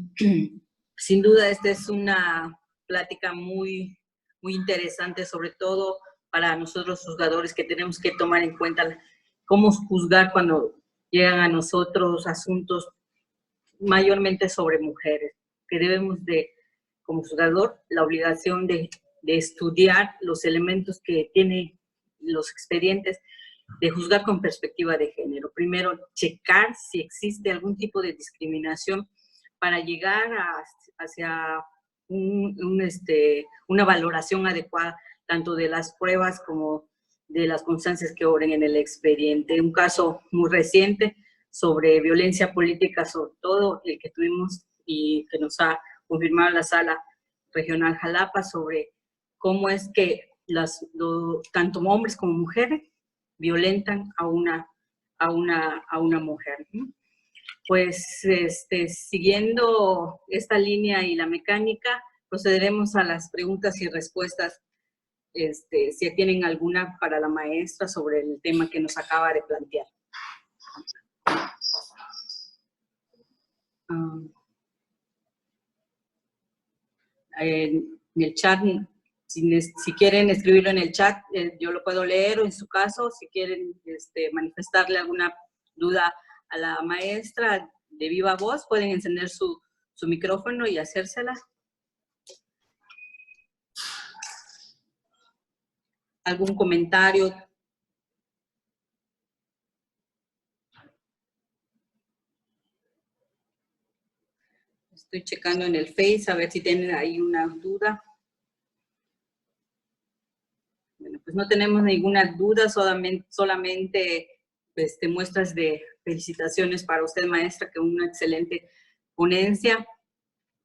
sin duda esta es una plática muy, muy interesante, sobre todo para nosotros juzgadores, que tenemos que tomar en cuenta cómo juzgar cuando llegan a nosotros asuntos mayormente sobre mujeres, que debemos de, como juzgador, la obligación de estudiar los elementos que tienen los expedientes, de juzgar con perspectiva de género. Primero, checar si existe algún tipo de discriminación para llegar hacia una valoración adecuada, tanto de las pruebas como de las constancias que obren en el expediente. Un caso muy reciente sobre violencia política, sobre todo el que tuvimos y que nos ha confirmado la Sala Regional Jalapa, sobre cómo es que tanto hombres como mujeres violentan a una mujer, ¿no? Pues siguiendo esta línea y la mecánica, procederemos a las preguntas y respuestas, si tienen alguna para la maestra sobre el tema que nos acaba de plantear. En el chat, si quieren escribirlo en el chat, yo lo puedo leer, o en su caso, si quieren manifestarle alguna duda a la maestra de viva voz, pueden encender su micrófono y hacérsela. ¿Algún comentario? Estoy checando en el Face a ver si tienen ahí una duda. Bueno, pues no tenemos ninguna duda, solamente muestras de felicitaciones para usted, maestra, que una excelente ponencia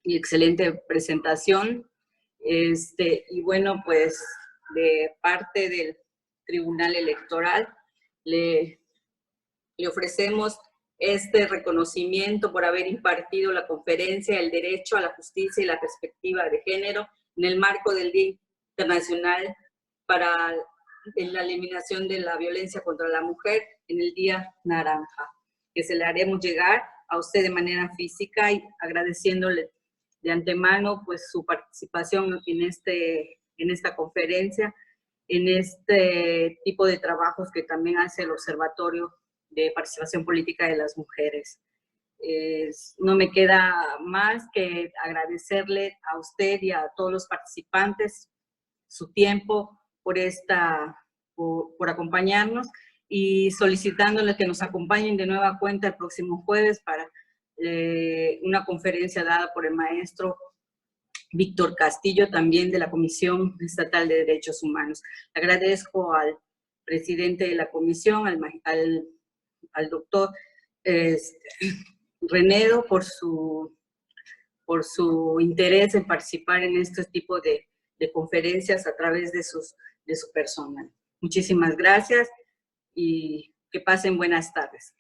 y excelente presentación. Y bueno, pues de parte del Tribunal Electoral le ofrecemos este reconocimiento por haber impartido la conferencia El Derecho a la Justicia y la Perspectiva de Género en el marco del Día Internacional para la eliminación de la violencia contra la mujer, en el Día Naranja, que se le haremos llegar a usted de manera física, y agradeciéndole de antemano pues su participación en esta conferencia, en este tipo de trabajos que también hace el Observatorio de Participación Política de las Mujeres. No me queda más que agradecerle a usted y a todos los participantes su tiempo por acompañarnos, y solicitándoles que nos acompañen de nueva cuenta el próximo jueves para una conferencia dada por el maestro Víctor Castillo, también de la Comisión Estatal de Derechos Humanos. Agradezco al presidente de la comisión, al doctor Renedo, por su interés en participar en este tipo de conferencias a través de su personal. Muchísimas gracias y que pasen buenas tardes.